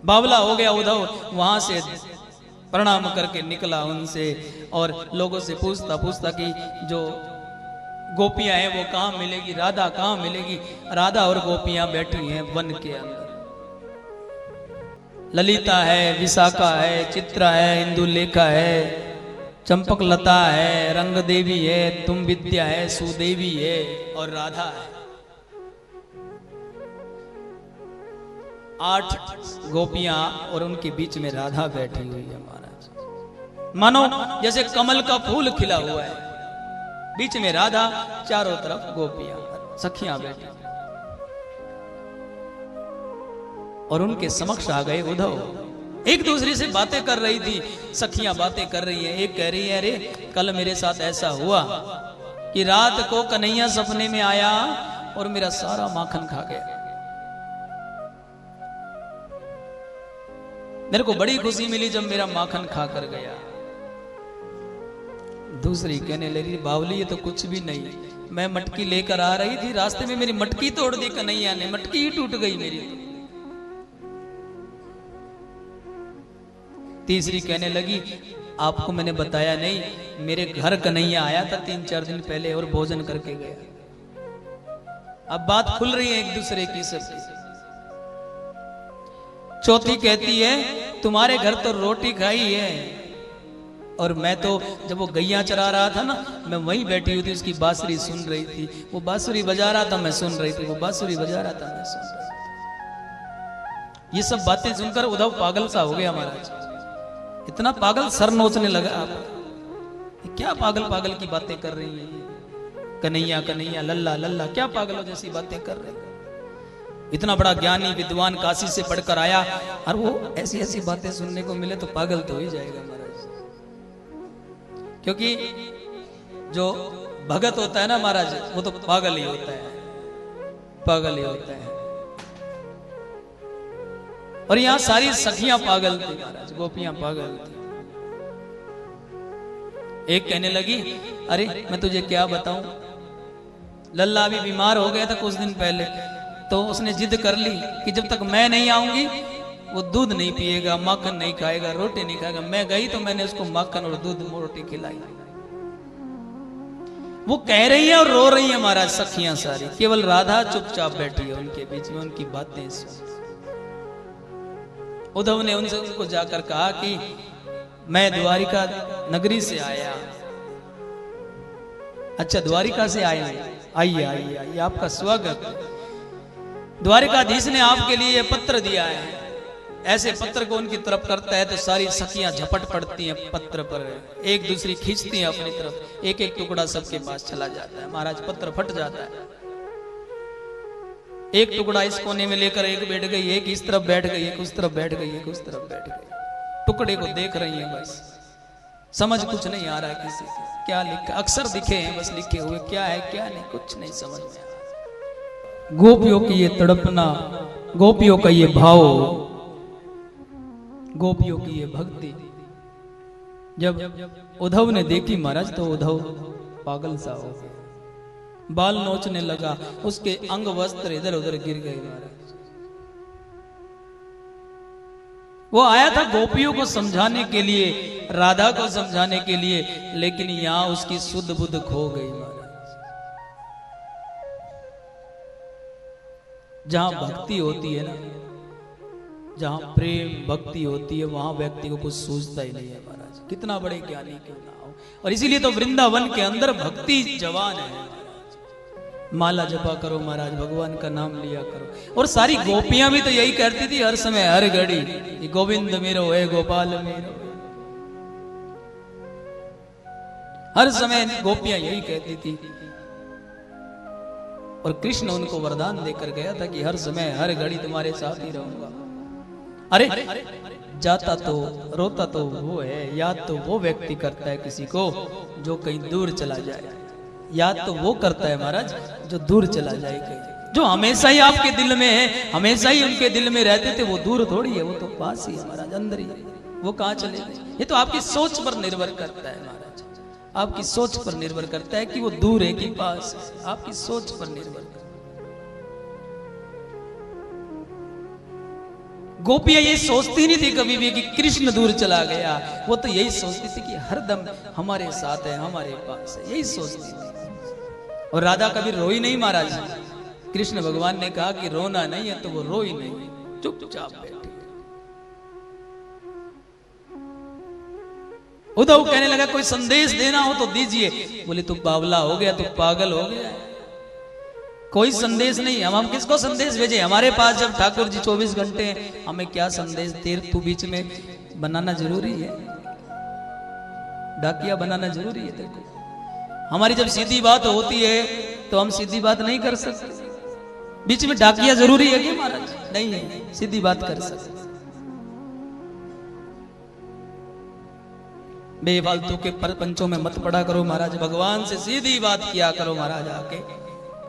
बावला हो गया उद्धव, वहां से प्रणाम करके निकला उनसे और लोगों से पूछता पूछता कि जो गोपियां हैं वो कहाँ मिलेगी, राधा कहाँ मिलेगी। राधा और गोपियां बैठी हैं वन के अंदर। ललिता है, विशाखा है, चित्रा है, इंदुलेखा है, चंपक लता है, रंग देवी है, तुम विद्या है, सुदेवी है और राधा है। 8 गोपियां और उनके बीच में राधा बैठी हुई है महाराज। मानो जैसे कमल का फूल खिला हुआ है, बीच में राधा, चारों तरफ गोपियां सखियां बैठी और उनके समक्ष आ गए उद्धव। एक दूसरे से बातें कर रही थी, सखियां बातें कर रही हैं। एक कह रही है, अरे कल मेरे साथ ऐसा हुआ कि रात को कन्हैया सपने में आया और मेरा सारा माखन खा गया। मेरे को बड़ी खुशी मिली जब मेरा माखन खा कर गया। दूसरी कहने लगी, बावली ये तो कुछ भी नहीं, मैं मटकी लेकर आ रही थी, रास्ते में मेरी मटकी तोड़ दी कन्हैया ने, मटकी ही टूट गई मेरी। तीसरी कहने लगी, आपको मैंने बताया नहीं, मेरे घर कन्हैया आया था 3-4 दिन पहले और भोजन करके गया। अब बात खुल रही है एक दूसरे की सबकी। चौथी कहती है, तुम्हारे घर तो रोटी खाई है और मैं तो जब वो गैया चरा रहा था ना, मैं वहीं बैठी हुई थी, उसकी बांसुरी सुन रही थी। वो बांसुरी बजा रहा था, मैं सुन रही थी, वो बांसुरी बजा रहा था, मैं सुन रही थी। ये सब बातें सुनकर उद्धव पागल सा हो गया महाराज। इतना पागल, सर नोचने लगा। आप क्या पागल पागल की बातें कर रही हैं, कन्हैया कन्हैया, लल्ला लल्ला, क्या पागलों जैसी बातें कर रहे हैं। इतना बड़ा ज्ञानी विद्वान काशी से पढ़कर आया और वो ऐसी ऐसी बातें सुनने को मिले तो पागल तो ही जाएगा महाराज। क्योंकि जो भगत होता है ना महाराज, वो तो पागल ही होता है, पागल ही होता है। और यहां सारी सखियां पागल थी महाराज, गोपियां पागल थी। एक कहने लगी, अरे मैं तुझे क्या बताऊं, लल्ला अभी बीमार हो गया था कुछ दिन पहले, तो उसने जिद कर ली कि जब तक मैं नहीं आऊंगी वो दूध नहीं पिएगा, माखन नहीं खाएगा, रोटी नहीं खाएगा। मैं गई तो मैंने उसको माखन और दूध रोटी खिलाई। वो कह रही है और रो रही है महाराज सखियां सारी, केवल राधा चुपचाप बैठी है उनके बीच में, उनकी बातें सुन। उद्धव ने उनसे उनको जाकर कहा कि मैं द्वारिका नगरी से आया। अच्छा, द्वारिका से आए, आइए आइए आइए, आपका स्वागत। द्वारिकाधीश ने आपके लिए पत्र दिया है। ऐसे पत्र को उनकी तरफ करता है तो सारी सखियां झपट पड़ती हैं पत्र पर, एक दूसरी खींचती हैं अपनी तरफ, एक एक टुकड़ा सबके पास चला जाता है महाराज। पत्र फट जाता है, एक टुकड़ा इस कोने में लेकर एक बैठ गई, एक इस तरफ बैठ गई, एक उस तरफ बैठ गई, एक उस तरफ बैठ गई। टुकड़े को देख रही हैं बस, समझ कुछ नहीं आ रहा है किसी को क्या लिखा। अक्षर दिखे हैं बस, लिखे हुए क्या है क्या नहीं कुछ नहीं समझ में आ रहा। गोपियों की ये तड़पना, गोपियों का ये भाव, गोपियों की ये भक्ति जब उद्धव ने देखी महाराज तो उद्धव पागल सा हो गया, बाल नोचने लगा, उसके अंग वस्त्र इधर उधर गिर गए महाराज। वो आया था गोपियों को समझाने के लिए, राधा को समझाने के लिए, लेकिन यहां उसकी शुद्ध बुद्ध खो गई महाराज। जहां भक्ति होती है ना, जहां प्रेम भक्ति होती है, वहां व्यक्ति को कुछ सूझता ही नहीं है महाराज, कितना बड़े ज्ञानी क्यों ना हो। और इसीलिए तो वृंदावन के अंदर भक्ति जवान है महाराज। माला जपा करो महाराज, भगवान का नाम लिया करो। और सारी गोपियां भी तो यही करती थी हर समय हर घड़ी, गोविंद मेरो है गोपाल मेरो। हर समय गोपियां यही कहती थी। और कृष्ण उनको वरदान देकर गया था कि हर समय हर घड़ी तुम्हारे साथ ही रहूंगा। अरे जाता तो रोता तो वो है, याद तो वो व्यक्ति करता है किसी को जो कहीं दूर चला जाए। याद तो वो करता है महाराज जो दूर चला जाए कहीं। जो हमेशा ही आपके दिल में है, हमेशा ही उनके दिल में रहते थे, वो दूर थोड़ी है, वो तो पास ही है महाराज, अंदर ही है। वो कहाँ चले गए? ये तो आपकी सोच पर निर्भर करता है महाराज, आपकी सोच पर निर्भर करता है कि वो दूर है कि पास है, आपकी सोच पर निर्भर करता है। गोपियां ये सोचती नहीं थी कभी भी कि कृष्ण दूर चला गया, वो तो यही सोचती थी कि हरदम हमारे साथ है, हमारे पास है, यही सोचती थी। और राधा कभी रोई नहीं महाराज। कृष्ण भगवान ने कहा कि रोना नहीं है, तो वो रोई नहीं, चुपचाप बैठी। उद्धव कहने लगा कोई संदेश देना हो तो दीजिए। बोले तू बावला हो गया, तू पागल हो गया, कोई संदेश नहीं। हम किसको संदेश भेजे? हमारे पास जब ठाकुर जी 24 घंटे हैं, हमें क्या संदेश? तेर तू बीच में बनाना जरूरी है, डाकिया बनाना जरूरी है तेरे को? हमारी जब सीधी बात होती है तो हम सीधी बात नहीं कर सकते, बीच में डाकिया जरूरी है क्या महाराज? नहीं है, सीधी बात कर सकते। बेफालतू के पंचों में मत पड़ा करो महाराज, भगवान से सीधी बात किया करो महाराज। आके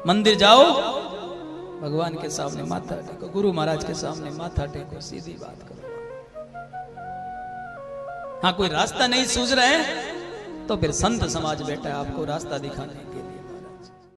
मंदिर जाओ, भगवान के सामने माथा टेको, गुरु महाराज के सामने माथा टेको, सीधी बात करो। हाँ कोई रास्ता नहीं सूझ रहा है तो फिर संत समाज बैठा है आपको रास्ता दिखाने के लिए।